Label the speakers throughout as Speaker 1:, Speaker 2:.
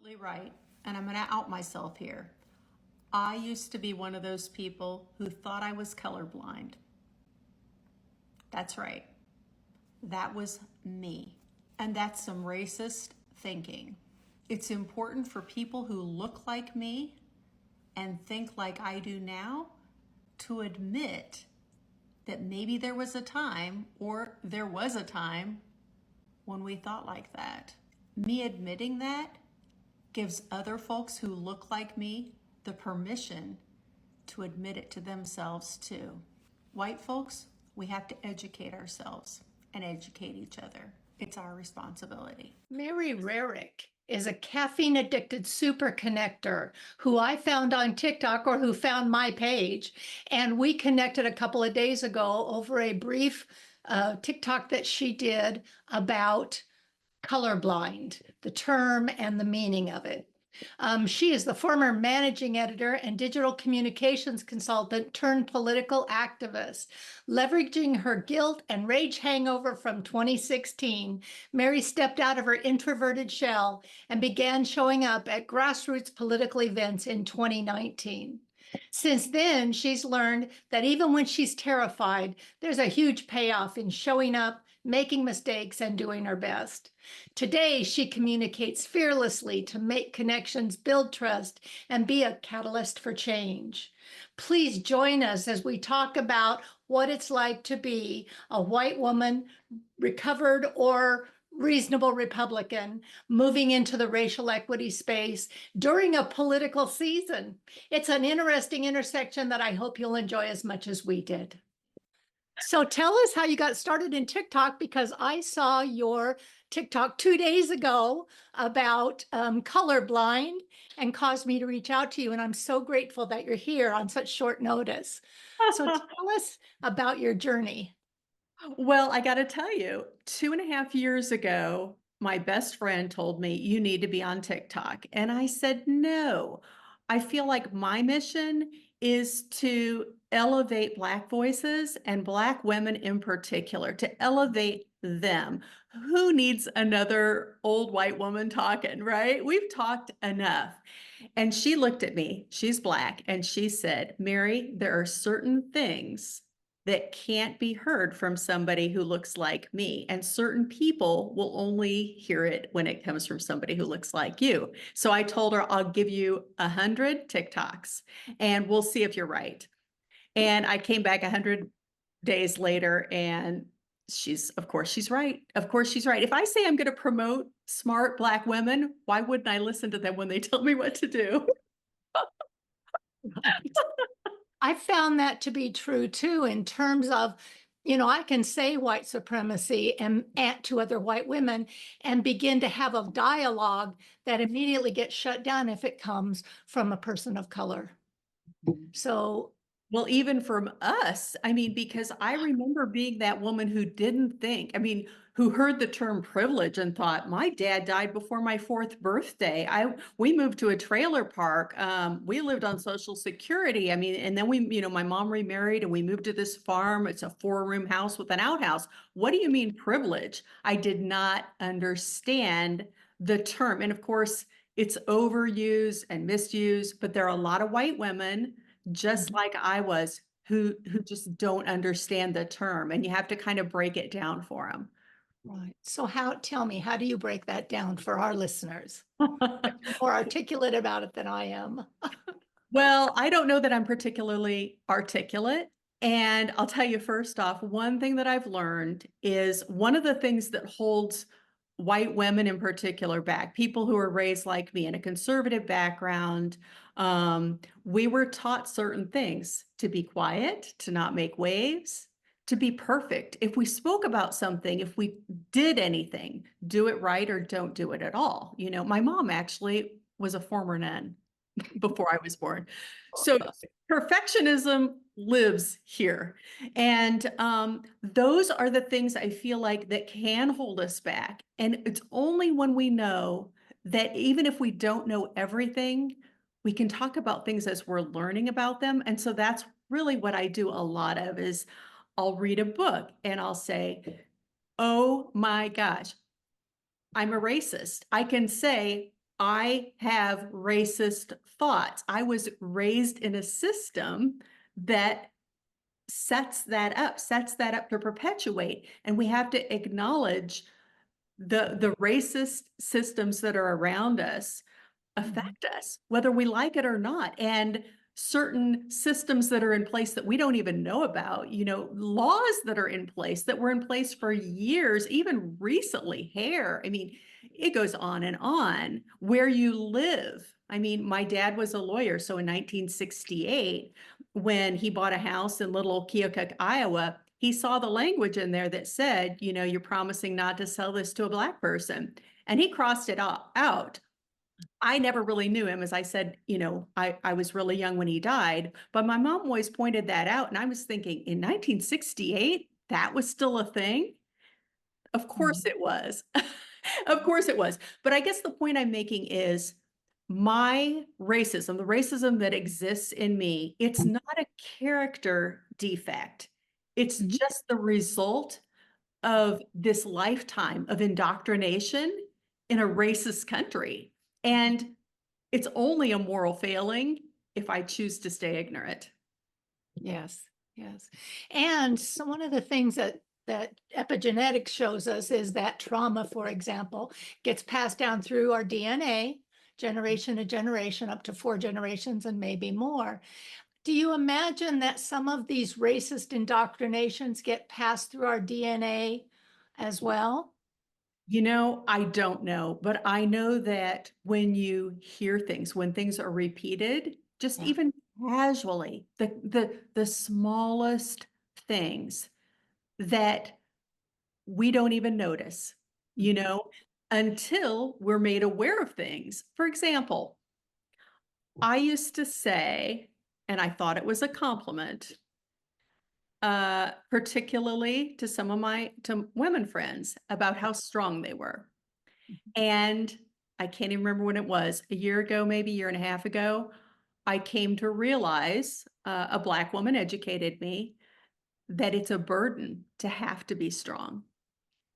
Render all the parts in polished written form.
Speaker 1: absolutely right. And I'm going to out myself here. I used to be one of those people who thought I was colorblind. That's right. That was me. And that's some racist thinking. It's important for people who look like me and think like I do now to admit that maybe there was a time, or there was a time, when we thought like that. Me admitting that gives other folks who look like me the permission to admit it to themselves too. White folks, we have to educate ourselves and educate each other. It's our responsibility.
Speaker 2: Mary Rarick is a caffeine-addicted super connector who I found on TikTok, or who found my page. And we connected a couple of days ago over a brief TikTok that she did about colorblind, the term and the meaning of it. She is the former managing editor and digital communications consultant turned political activist. Leveraging her guilt and rage hangover from 2016, Mary stepped out of her introverted shell and began showing up at grassroots political events in 2019. Since then, she's learned that even when she's terrified, there's a huge payoff in showing up, making mistakes, and doing her best. Today, she communicates fearlessly to make connections, build trust, and be a catalyst for change. Please join us as we talk about what it's like to be a white woman, recovered or reasonable Republican, moving into the racial equity space during a political season. It's an interesting intersection that I hope you'll enjoy as much as we did. So tell us how you got started in TikTok, because I saw your TikTok 2 days ago about colorblind and caused me to reach out to you. And I'm so grateful that you're here on such short notice. So tell us about your journey.
Speaker 1: Well, I got to tell you, 2.5 years ago, my best friend told me, you need to be on TikTok. And I said, no, I feel like my mission is to elevate Black voices and Black women in particular, to elevate them. Who needs another old white woman talking, right? We've talked enough. And she looked at me, she's Black, and she said, Mary, there are certain things that can't be heard from somebody who looks like me. And certain people will only hear it when it comes from somebody who looks like you. So I told her, I'll give you 100 TikToks and we'll see if you're right. And I came back 100 days later and of course she's right. Of course she's right. If I say I'm going to promote smart Black women, why wouldn't I listen to them when they tell me what to do?
Speaker 2: I found that to be true too, in terms of, I can say white supremacy and to other white women and begin to have a dialogue that immediately gets shut down if it comes from a person of color. So,
Speaker 1: well, even from us, I mean, because I remember being that woman who didn't think, who heard the term privilege and thought, my dad died before my 4th birthday. We moved to a trailer park. We lived on Social Security. And then my mom remarried and we moved to this farm. It's a 4-room house with an outhouse. What do you mean privilege? I did not understand the term. And of course, it's overused and misused, but there are a lot of white women just like I was, who just don't understand the term, and you have to kind of break it down for them.
Speaker 2: Right. So tell me, how do you break that down for our listeners? You're more articulate about it than I am.
Speaker 1: Well, I don't know that I'm particularly articulate. And I'll tell you, first off, one thing that I've learned is one of the things that holds white women in particular back, people who are raised like me in a conservative background, we were taught certain things: to be quiet, to not make waves, to be perfect. If we spoke about something, if we did anything, do it right or don't do it at all. My mom actually was a former nun before I was born. So perfectionism lives here. And those are the things I feel like that can hold us back. And it's only when we know that even if we don't know everything, we can talk about things as we're learning about them. And so that's really what I do a lot of, is I'll read a book and I'll say, oh my gosh, I'm a racist. I can say, I have racist thoughts. I was raised in a system that sets that up to perpetuate. And we have to acknowledge the racist systems that are around us
Speaker 2: Mhm.
Speaker 1: affect us, whether we like it or not. And certain systems that are in place that we don't even know about, laws that are in place that were in place for years, even recently, hair. I mean, it goes on and on. Where you live. I mean, my dad was a lawyer. So in 1968, when he bought a house in little Keokuk, Iowa, he saw the language in there that said, you're promising not to sell this to a Black person. And he crossed it out. I never really knew him. As I said, I was really young when he died, but my mom always pointed that out. And I was thinking in 1968, that was still a thing. Of course
Speaker 2: Mhm.
Speaker 1: it was. Of course it was. But I guess the point I'm making is my racism, the racism that exists in me, it's not a character defect. It's
Speaker 2: Mhm.
Speaker 1: just the result of this lifetime of indoctrination in a racist country. And it's only a moral failing if I choose to stay ignorant.
Speaker 2: Yes, yes. And so one of the things that epigenetics shows us is that trauma, for example, gets passed down through our DNA, generation to generation, up to 4 generations and maybe more. Do you imagine that some of these racist indoctrinations get passed through our DNA as well?
Speaker 1: I don't know, but I know that when you hear things, when things are repeated, just
Speaker 2: Yeah.
Speaker 1: even casually, the smallest things that we don't even notice, you
Speaker 2: Mhm.
Speaker 1: know, until we're made aware of things. For example, I used to say, and I thought it was a compliment, particularly to some of to women friends about how strong they were. And I can't even remember when it was, a year ago, maybe a year and a half ago, I came to realize, a Black woman educated me that it's a burden to have to be strong.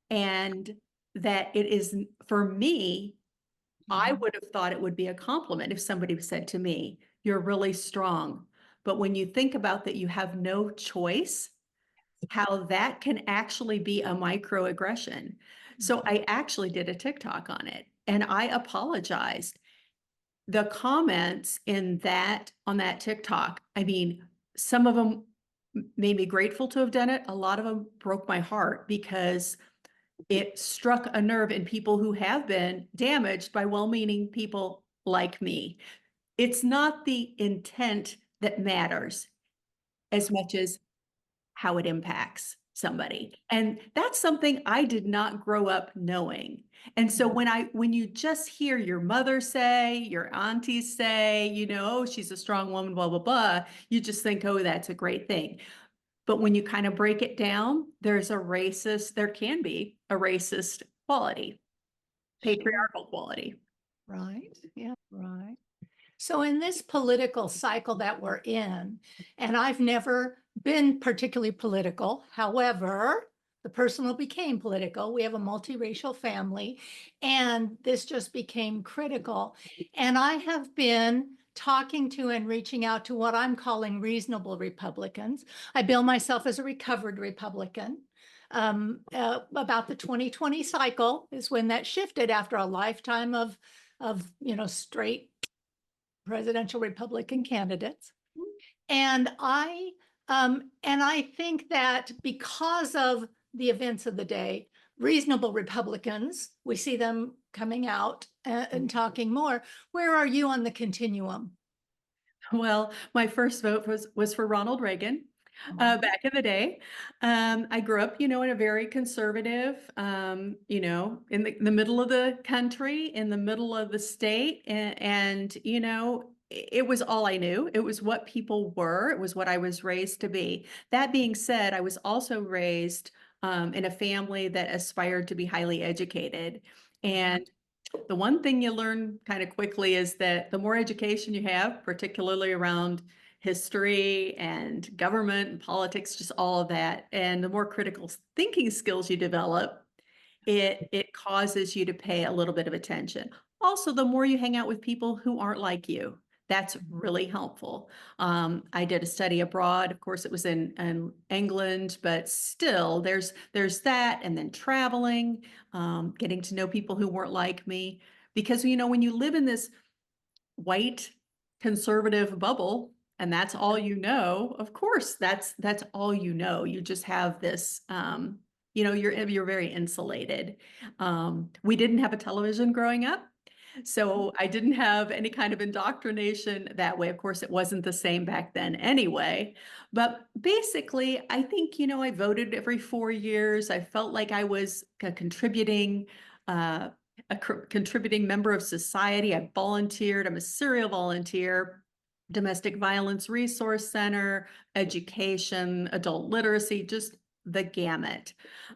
Speaker 1: And that it is, for me, I
Speaker 2: Mhm.
Speaker 1: would have thought it would be a compliment if somebody said to me, "You're really strong." But when you think about that, you have no choice, how that can actually be a microaggression. So I actually did a TikTok on it and I apologized. The comments in that on that TikTok, I mean, some of them made me grateful to have done it. A lot of them broke my heart because it struck a nerve in people who have been damaged by well-meaning people like me. It's not the intent that matters as much as how it impacts somebody. And that's something I did not grow up knowing. And so when you just hear your mother say, your aunties say, "Oh, she's a strong woman, blah, blah, blah," you just think, "Oh, that's a great thing." But when you kind of break it down, there can be a racist quality,
Speaker 2: Sure.
Speaker 1: patriarchal quality.
Speaker 2: Right. Yeah. Right. So in this political cycle that we're in, and I've never been particularly political, however, the personal became political. We have a multiracial family, and this just became critical. And I have been talking to and reaching out to what I'm calling reasonable Republicans. I bill myself as a recovered Republican. About the 2020 cycle is when that shifted after a lifetime of straight presidential Republican candidates. And I think that because of the events of the day, reasonable Republicans, we see them coming out and talking more. Where are you on the continuum?
Speaker 1: Well, my first vote was for Ronald Reagan,
Speaker 2: Mhm.
Speaker 1: back in the day. I grew up, in a very conservative, in the middle of the country, in the middle of the state, and it was all I knew. It was what people were. It was what I was raised to be. That being said, I was also raised in a family that aspired to be highly educated, and the one thing you learn kind of quickly is that the more education you have, particularly around history and government and politics, just all of that, and the more critical thinking skills you develop, it causes you to pay a little bit of attention. Also, the more you hang out with people who aren't like you, that's
Speaker 2: Mhm.
Speaker 1: really helpful. I did a study abroad. Of course, it was in England, but still, there's that, and then traveling, getting to know people who weren't like me. Because when you live in this white conservative bubble and that's all you know, of course that's all you know. You just have this you're very insulated. We didn't have a television growing up, so I didn't have any kind of indoctrination that way. Of course, it wasn't the same back then anyway. But basically, I think, I voted every 4 years. I felt like I was uh, contributing member of society. I volunteered. I'm a serial volunteer. Domestic Violence Resource Center, education, adult literacy, just the gamut.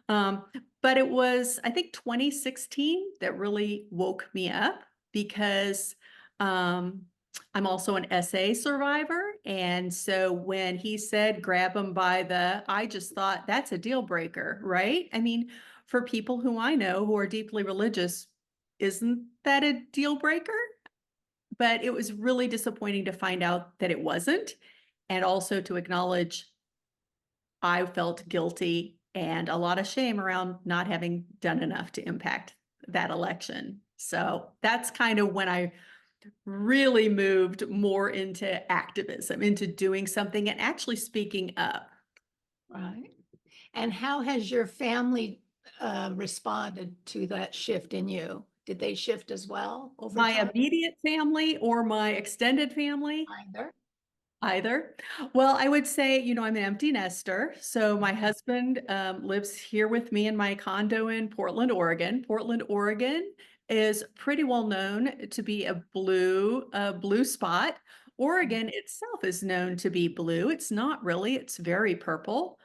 Speaker 1: Um, but it was, I think, 2016 that really woke me up because um, I'm also an SA survivor. And so when he said, grab him by I just thought that's a deal breaker, right? I mean, for people who I know who are deeply religious, isn't that a deal breaker? But it was really disappointing to find out that it wasn't, and also to acknowledge I felt guilty and a lot of shame around not having done enough to impact that election. So that's kind of when I really moved more into activism, into doing something and actually speaking up.
Speaker 2: Right. And how has your family responded to that shift in you? Did they shift as well over
Speaker 1: My
Speaker 2: time?
Speaker 1: immediate family or my extended family,
Speaker 2: Either.
Speaker 1: either. Well, I would say, I'm an empty nester. So my
Speaker 2: Mhm.
Speaker 1: husband lives here with me in my condo in Portland, Oregon. Portland, Oregon is pretty well known to be a blue spot. Oregon itself is known to be blue. It's not really, it's very purple.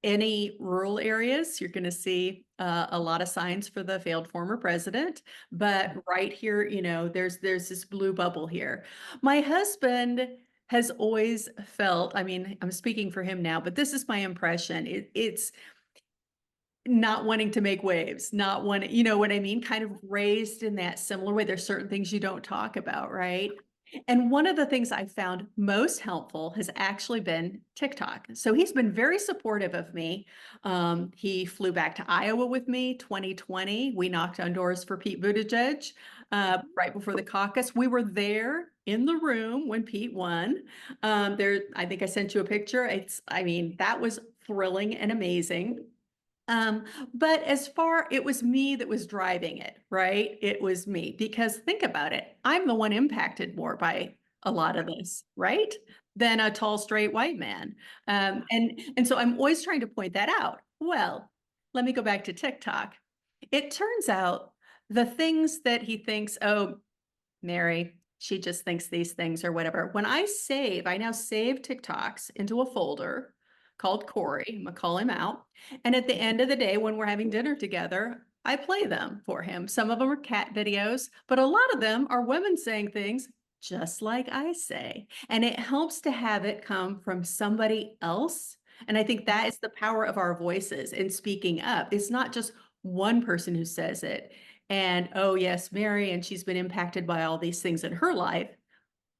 Speaker 1: Any rural areas, you're going to see a lot of signs for the failed former president. But right here, there's this blue bubble here. My husband has always felt, I mean, I'm speaking for him now, but this is my impression. It's not wanting to make waves, not wanting, you know what I mean? Kind of raised in that similar way. There's certain things you don't talk about, right? And one of the things I found most helpful has actually been TikTok. So he's been very supportive of me. He flew back to Iowa with me 2020. We knocked on doors for Pete Buttigieg right before the caucus. We were there in the room when Pete won. I think I sent you a picture. I mean, that was thrilling and amazing. Um, but it was me that was driving it, right? It was me because think about it. I'm the one impacted more by a lot of this, right? Than a tall, straight white man. And so I'm always trying to point that out. Well, let me go back to TikTok. It turns out the things that he thinks, oh, Mary, she just thinks these things or whatever. I now save TikToks into a folder called Corey. I'm gonna call him out. And at the end of the day, when we're having dinner together, I play them for him. Some of them are cat videos, but a lot of them are women saying things just like I say. And it helps to have it come from somebody else. And I think that is the power of our voices in speaking up. It's not just one person who says it. And oh, yes, Mary, and she's been impacted by all these things in her life.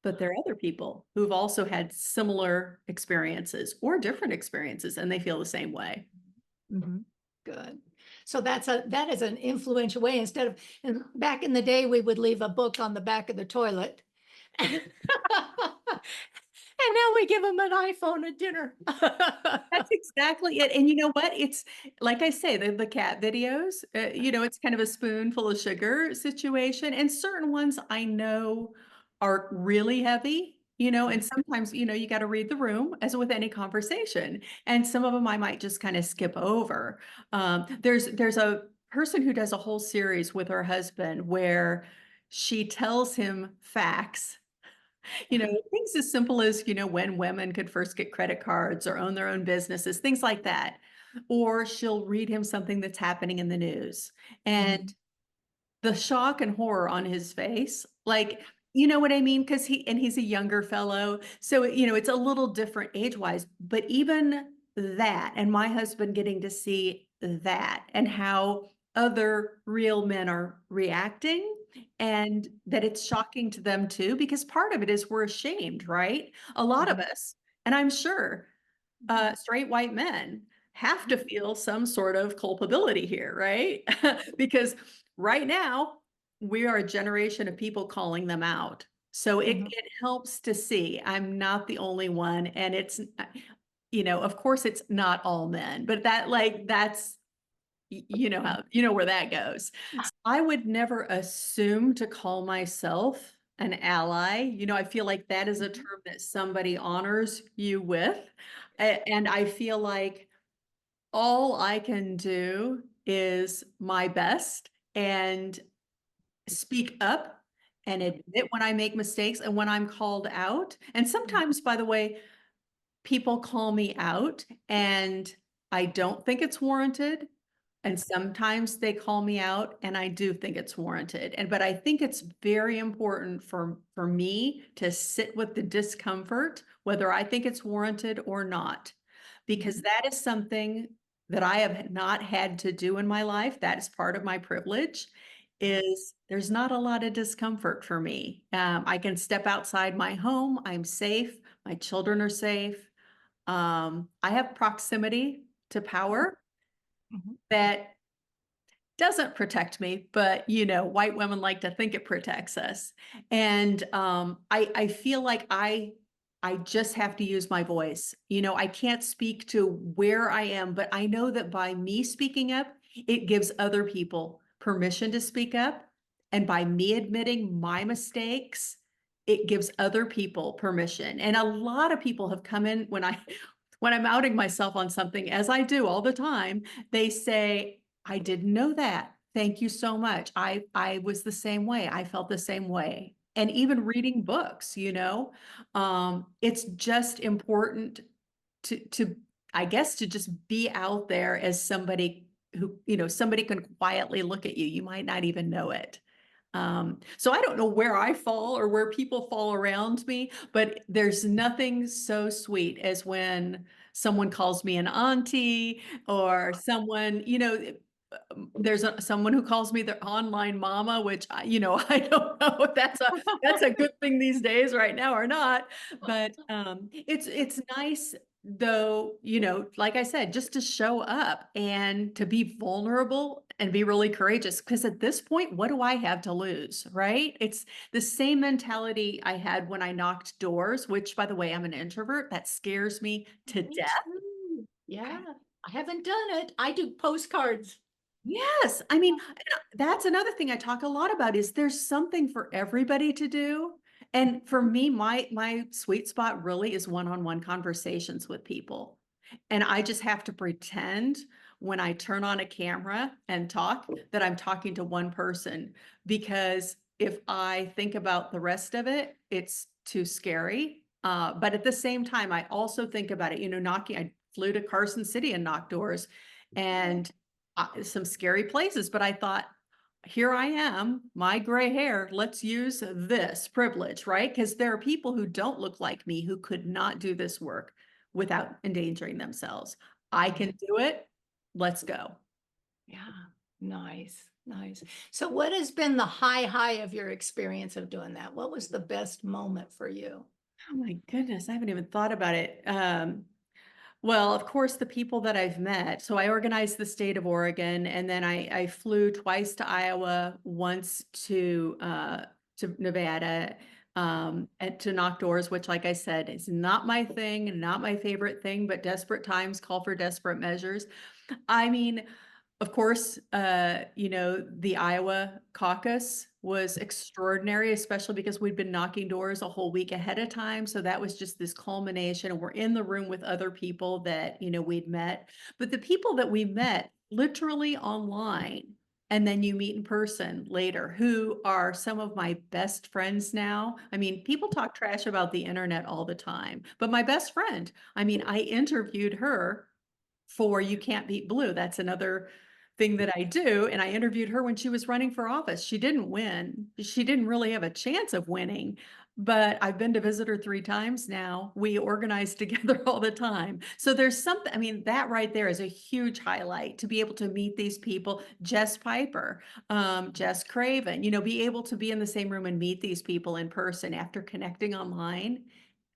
Speaker 1: But there are other people who've also had similar experiences or different experiences, and they feel the same way.
Speaker 2: Mhm. Good. So that is an influential way. Instead of, and back in the day, we would leave a book on the back of the toilet. And now we give them an iPhone at dinner.
Speaker 1: That's exactly it. And you know what? It's like I say, the cat videos, it's kind of a spoonful of sugar situation. And certain ones I know are really heavy, and sometimes, you got to read the room as with any conversation. And some of them I might just kind of skip over. There's a person who does a whole series with her husband where she tells him facts. Things as simple as, when women could first get credit cards or own their own businesses, things like that. Or she'll read him something that's happening in the news. And
Speaker 2: Mhm.
Speaker 1: the shock and horror on his face, like, you know what I mean? Because he's a younger fellow. So, it's a little different age-wise, but even that, and my husband getting to see that and how other real men are reacting and that it's shocking to them too, because part of it is we're ashamed, right? A lot of
Speaker 2: Mhm.
Speaker 1: us, and I'm sure straight white men have to feel some sort of culpability here, right? Because right now, we are a generation of people calling them out. So
Speaker 2: Mhm.
Speaker 1: it helps to see I'm not the only one. And it's, of course, it's not all men, but that's, you know how, you know where that goes. So I would never assume to call myself an ally. I feel like that is a
Speaker 2: Mhm.
Speaker 1: term that somebody honors you with. And I feel like all I can do is my best and speak up and admit when I make mistakes and when I'm called out. And
Speaker 2: Mhm.
Speaker 1: sometimes, by the way, people call me out and I don't think it's warranted. And sometimes they call me out and I do think it's warranted. But I think it's very important for me to sit with the discomfort, whether I think it's warranted or not, because
Speaker 2: Mhm.
Speaker 1: that is something that I have not had to do in my life. That is part of my privilege. Is there's not a lot of discomfort for me. I can step outside my home. I'm safe. My children are safe. I have proximity to power
Speaker 2: Mhm.
Speaker 1: that doesn't protect me, but, white women like to think it protects us. And, I feel like I just have to use my voice. I can't speak to where I am, but I know that by me speaking up, it gives other people permission to speak up. And by me admitting my mistakes, it gives other people permission. And a lot of people have come in when when I'm outing myself on something, as I do all the time, they say, I didn't know that. Thank you so much. I was the same way. I felt the same way. And even reading books, it's just important to I guess to just be out there as somebody who, somebody can quietly look at you. You might not even know it. So I don't know where I fall or where people fall around me, but there's nothing so sweet as when someone calls me an auntie or someone, there's someone who calls me their online mama, which I don't know if that's a good thing these days right now or not. But it's nice though, like I said, just to show up and to be vulnerable and be really courageous. Because at this point, what do I have to lose, right? It's the same mentality I had when I knocked doors, which, by the way, I'm an introvert. That scares me to
Speaker 2: Me
Speaker 1: death.
Speaker 2: too. Yeah. I haven't done it. I do postcards.
Speaker 1: Yes, I mean, that's another thing I talk a lot about is there's something for everybody to do. And for me, my sweet spot really is one-on-one conversations with people. And I just have to pretend when I turn on a camera and talk that I'm talking to one person because if I think about the rest of it, it's too scary. But at the same time, I also think about it, knocking. I flew to Carson City and knocked doors, and some scary places, but I thought, here I am, my gray hair, let's use this privilege, right? Because there are people who don't look like me who could not do this work without endangering themselves. I
Speaker 2: Yeah.
Speaker 1: can do it. Let's go.
Speaker 2: Yeah. Nice. Nice. So what has been the high of your experience of doing that? What was the best moment for you?
Speaker 1: Oh my goodness, I haven't even thought about it. Well, of course, the people that I've met. So I organized the state of Oregon, and then I flew twice to Iowa, once to Nevada, and to knock doors, which, like I said, is not my thing, not my favorite thing, but desperate times call for desperate measures. I mean, of course, the Iowa caucus was extraordinary, especially because we'd been knocking doors a whole week ahead of time. So that was just this culmination. And we're in the room with other people that, we'd met. But the people that we met literally online, and then you meet in person later, who are some of my best friends now. I mean, people talk trash about the internet all the time, but my best friend, I mean, I interviewed her for You Can't Beat Blue. That's another thing that I do. And I interviewed her when she was running for office. She didn't win. She didn't really have a chance of winning, but I've been to visit her 3 times now. We organize together all the time. So there's something, I mean, that right there is a huge highlight to be able to meet these people. Jess Piper, Jess Craven, be able to be in the same room and meet these people in person after connecting online,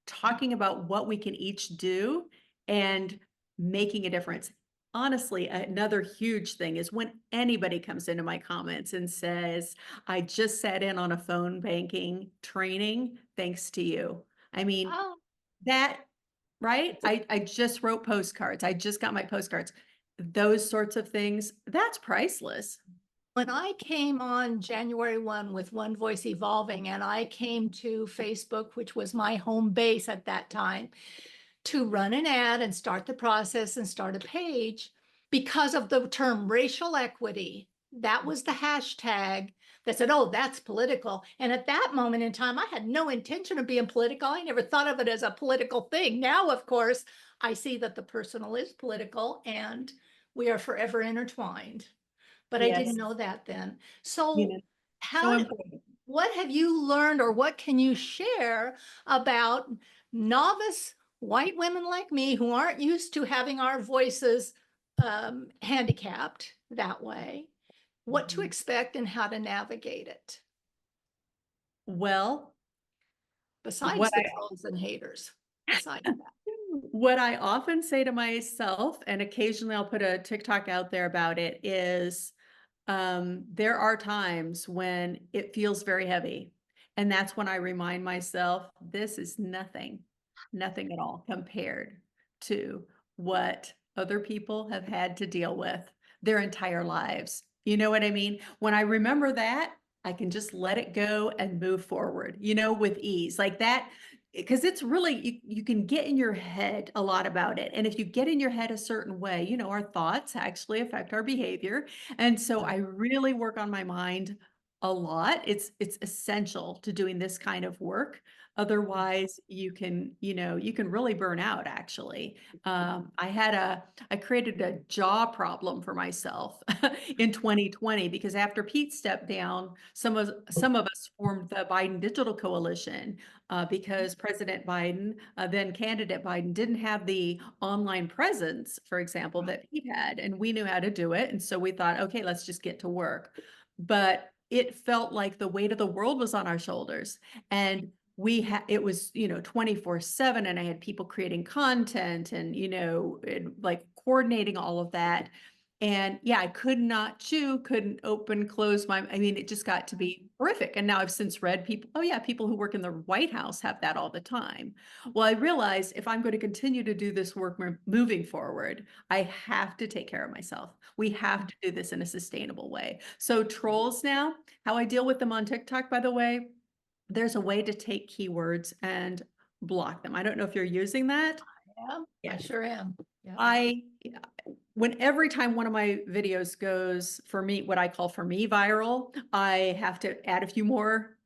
Speaker 1: talking about what we can each do and making a difference. Honestly, another huge thing is when anybody comes into my comments and says, I just sat in on a phone banking training thanks to you. I mean,
Speaker 2: Oh,
Speaker 1: that, right? I just wrote postcards. I just got my postcards. Those sorts of things, that's priceless.
Speaker 2: when I came on January 1 with One Voice Evolving, and I came to Facebook, which was my home base at that time, to run an ad and start the process and start a page because of the term racial equity. That was the hashtag that said, oh, that's political. And at that moment in time, I had no intention of being political. I never thought of it as a political thing. Now, of course, I see that the personal is political and we are forever intertwined. But I didn't
Speaker 1: Yes.
Speaker 2: know that then.
Speaker 1: You
Speaker 2: So
Speaker 1: know, so
Speaker 2: how,
Speaker 1: important.
Speaker 2: what have you learned or what can you share about novice white women like me who aren't used to having our voices handicapped that way? What to
Speaker 1: Mhm.
Speaker 2: expect and how to navigate it,
Speaker 1: Well, what
Speaker 2: besides the trolls and haters, besides that.
Speaker 1: What I often say to myself, and occasionally I'll put a TikTok out there about it, is there are times when it feels very heavy. And that's when I remind myself, this is nothing, nothing at all compared to what other people have had to deal with their entire lives. You know what I mean? When I remember that, I can just let it go and move forward, with ease like that. Because it's really, you can get in your head a lot about it. And if you get in your head a certain way, our thoughts actually affect our behavior. And so I really work on my mind a lot. It's essential to doing this kind of work. Otherwise, you can really burn out actually. I created a jaw problem for myself in 2020 because after Pete stepped down, some of us formed the Biden Digital Coalition because President Biden, then candidate Biden, didn't have the online presence, for example, that he had, and we knew how to do it. And so we thought, okay, let's just get to work. But it felt like the weight of the world was on our shoulders. And it was 24/7, and I had people creating content and like coordinating all of that. And yeah, I could not chew, couldn't open, close I mean, it just got to be horrific. And now I've since read oh yeah, people who work in the White House have that all the time. Well, I realized if I'm going to continue to do this work moving forward, I have to take care of myself. We have to do this in a sustainable way. So trolls now, how I deal with them on TikTok, by the way, there's a way to take keywords and block them. I don't know if you're using that.
Speaker 2: Yeah, I
Speaker 1: Yes.
Speaker 2: sure am. Yeah.
Speaker 1: I when every time one of my videos goes for me, what I call for me viral, I have to add a few more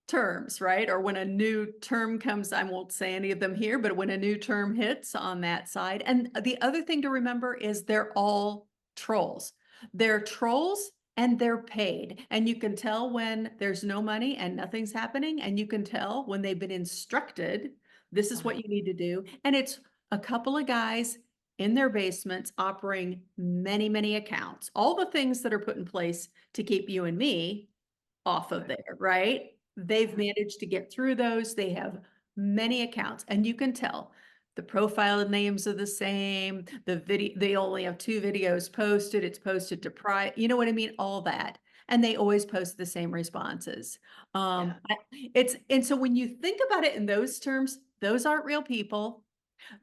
Speaker 1: terms, right? Or when a new term comes, I won't say any of them here, but when a new term hits on that side. And the other thing to remember is they're all trolls. They're trolls and they're paid. And you can tell when there's no money and nothing's happening. And you can tell when they've been instructed, this is what you need to do. And it's a couple of guys in their basements operating many, many accounts, all the things that are put in place to keep you and me off of there, right? They've managed to get through those. They have many accounts, and you can tell the profile names are the same. The video, they only have 2 videos posted. It's posted to private, you know what I mean? All that. And they always post the same responses.
Speaker 2: Yeah.
Speaker 1: And so when you think about it in those terms, those aren't real people.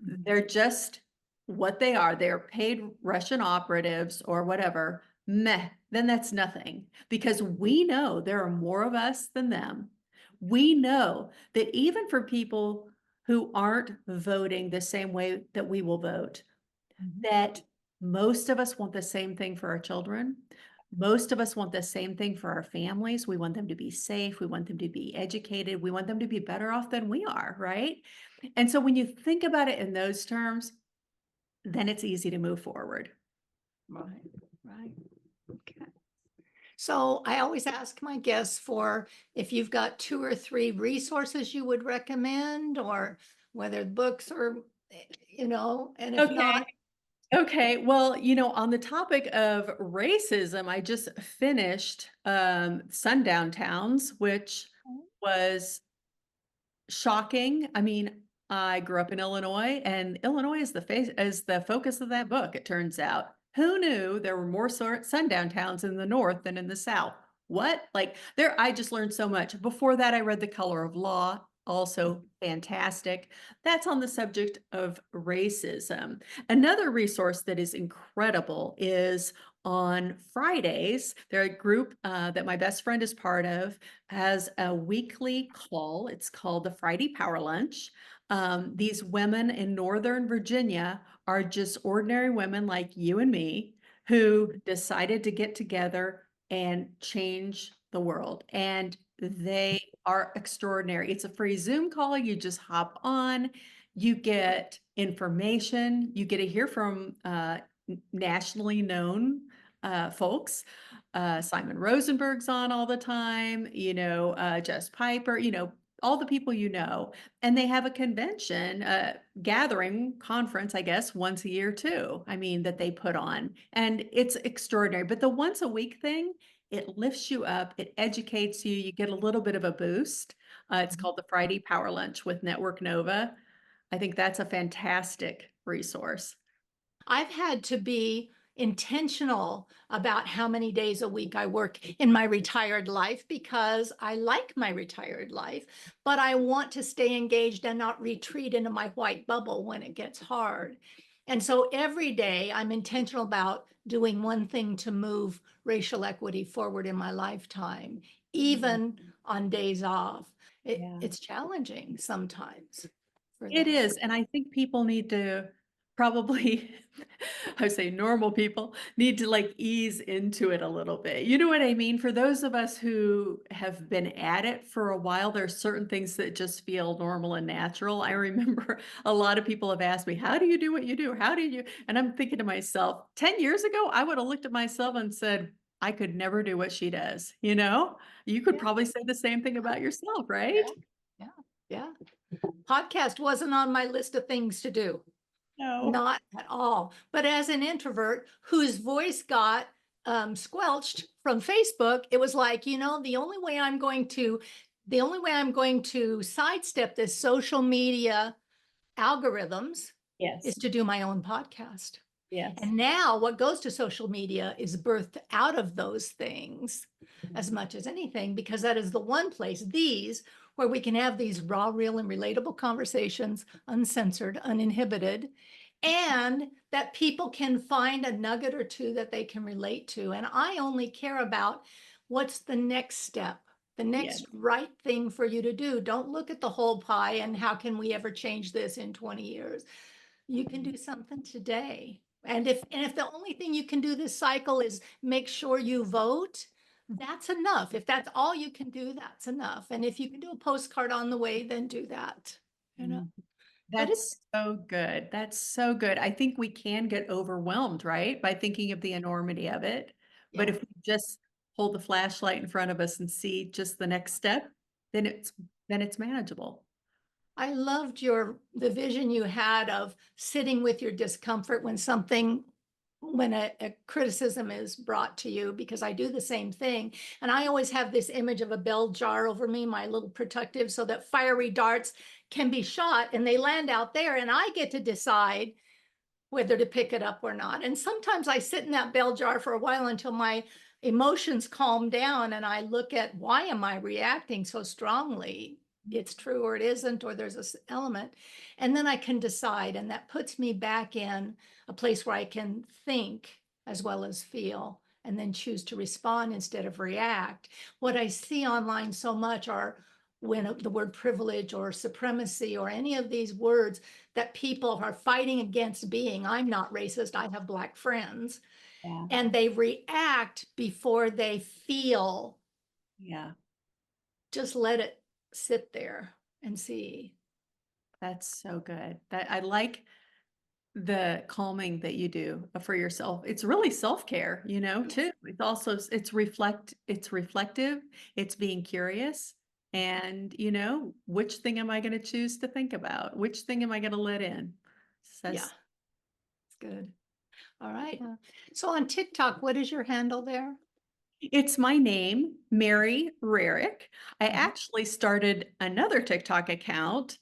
Speaker 1: They're just what they are. They're paid Russian operatives or whatever. Meh, then that's nothing because we know there are more of us than them. We know that even for people who aren't voting the same way that we will vote, that most of us want the same thing for our children. Most of us want the same thing for our families. We want them to be safe. We want them to be educated. We want them to be better off than we are, right? And so when you think about it in those terms, then it's easy to move forward.
Speaker 2: Right, right. Okay. So I always ask my guests for if you've got two or three resources you would recommend, or whether books or, and if
Speaker 1: Okay.
Speaker 2: not,
Speaker 1: Okay. Well, on the topic of racism, I just finished Sundown Towns, which was shocking. I mean, I grew up in Illinois, and Illinois is the focus of that book, it turns out. Who knew there were more sundown towns in the North than in the South? What? Like there, I just learned so much. Before that, I read The Color of Law, also fantastic. That's on the subject of racism. Another resource that is incredible is on Fridays. They're a group that my best friend is part of, has a weekly call. It's called the Friday Power Lunch. These women in Northern Virginia are just ordinary women like you and me who decided to get together and change the world. And they are extraordinary. It's a free Zoom call. You just hop on, you get information, you get to hear from nationally known folks. Simon Rosenberg's on all the time, Jess Piper, all the people and they have a convention, gathering conference, I guess, once a year too. I mean, that they put on, and it's extraordinary. But the once a week thing, it lifts you up, it educates you, you get a little bit of a boost. It's called the Friday Power Lunch with Network Nova. I think that's a fantastic resource.
Speaker 2: I've had to be intentional about how many days a week I work in my retired life because I like my retired life, but I want to stay engaged and not retreat into my white bubble when it gets hard. And so every day I'm intentional about doing one thing to move racial equity forward in my lifetime,
Speaker 1: Mhm.
Speaker 2: even on days off.
Speaker 1: Yeah.
Speaker 2: It's challenging sometimes for
Speaker 1: It
Speaker 2: that.
Speaker 1: is, and I think people need to probably, I would say normal people need to like ease into it a little bit. You know what I mean? For those of us who have been at it for a while, there's certain things that just feel normal and natural. I remember a lot of people have asked me, "How do you do what you do? How do you?" And I'm thinking to myself, 10 years ago, I would have looked at myself and said, "I could never do what she does." You know? You could
Speaker 2: Yeah,
Speaker 1: probably say the same thing about yourself, right?
Speaker 2: yeah, yeah, yeah. Podcast wasn't on my list of things to do,
Speaker 1: No.
Speaker 2: not at all. But as an introvert whose voice got squelched from Facebook, it was like, the only way I'm going to sidestep this social media algorithms is
Speaker 1: Yes.
Speaker 2: to do my own podcast.
Speaker 1: Yes.
Speaker 2: And now what goes to social media is birthed out of those things as much as anything, because that is the one place, where we can have these raw, real, and relatable conversations, uncensored, uninhibited, and that people can find a nugget or two that they can relate to. And I only care about what's the next step, the
Speaker 1: Yes.
Speaker 2: next right thing for you to do. Don't look at the whole pie and how can we ever change this in 20 years? You can do something today. And if the only thing you can do this cycle is make sure you vote, that's enough. If that's all you can do, that's enough. And if you can do a postcard on the way, then do that. You know,
Speaker 1: Mm.
Speaker 2: but it's
Speaker 1: That's so good. That's so good. I think we can get overwhelmed, right, by thinking of the enormity of it. But
Speaker 2: yeah.
Speaker 1: if we just hold the flashlight in front of us and see just the next step, then it's manageable.
Speaker 2: I loved the vision you had of sitting with your discomfort when a criticism is brought to you, because I do the same thing. And I always have this image of a bell jar over me, my little protective, so that fiery darts can be shot and they land out there and I get to decide whether to pick it up or not. And sometimes I sit in that bell jar for a while until my emotions calm down and I look at, why am I reacting so strongly? It's true or it isn't, or there's this element. And then I can decide, and that puts me back in a place where I can think as well as feel and then choose to respond instead of react. What I see online so much are when the word privilege or supremacy or any of these words that people are fighting against being. I'm not racist, I have Black friends.
Speaker 1: Yeah.
Speaker 2: And they react before they feel.
Speaker 1: Yeah.
Speaker 2: Just let it sit there and see.
Speaker 1: That's so good. That I like the calming that you do for yourself. It's really self-care,
Speaker 2: Yes.
Speaker 1: too. It's reflective, it's being curious, and, which thing am I gonna choose to think about? Which thing am I gonna let in?
Speaker 2: Yeah,
Speaker 1: Says
Speaker 2: it's good. All right. So on TikTok, what is your handle there?
Speaker 1: It's my name, Mary Rarick. I
Speaker 2: Mhm.
Speaker 1: actually started another TikTok account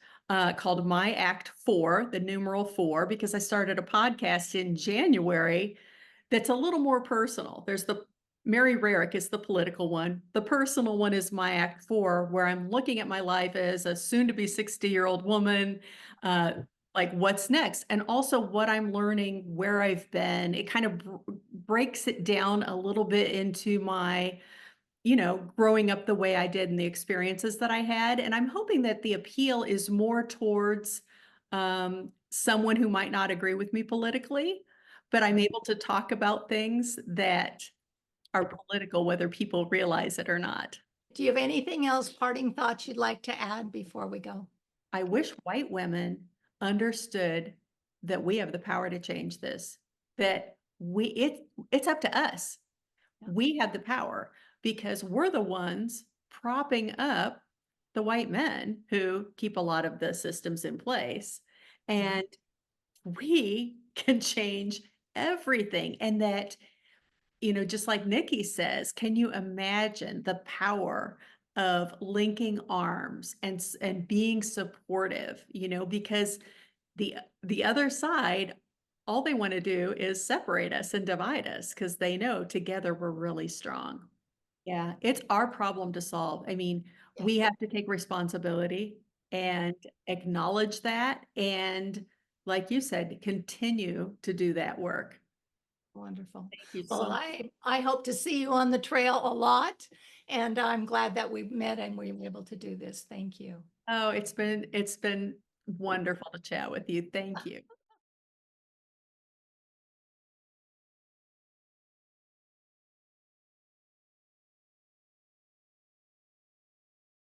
Speaker 1: called My Act 4, the numeral 4, because I started a podcast in January that's a little more personal. There's the Mary Rarick is the political one. The personal one is My Act 4, where I'm looking at my life as a soon to be 60-year-old woman, uh, like what's next, and also what I'm learning, where I've been. It kind of breaks it down a little bit into my, growing up the way I did and the experiences that I had. And I'm hoping that the appeal is more towards someone who might not agree with me politically, but I'm able to talk about things that are political, whether people realize it or not.
Speaker 2: Do you have anything else, parting thoughts you'd like to add before we go?
Speaker 1: I wish white women understood that we have the power to change this, that it's up to us.
Speaker 2: Yeah.
Speaker 1: We have the power because we're the ones propping up the white men who keep a lot of the systems in place. And we can change everything. And that, just like Nikki says, can you imagine the power of linking arms and being supportive, because the other side, all they want to do is separate us and divide us because they know together we're really strong. Yeah, it's our problem to solve. I mean,
Speaker 2: Yeah,
Speaker 1: we have to take responsibility and acknowledge that, and like you said, continue to do that work.
Speaker 2: wonderful.
Speaker 1: Thank you
Speaker 2: Well,
Speaker 1: so much.
Speaker 2: I hope to see you on the trail a lot, and I'm glad that we met and we were able to do this. Thank you.
Speaker 1: Oh, it's been wonderful to chat with you. Thank you.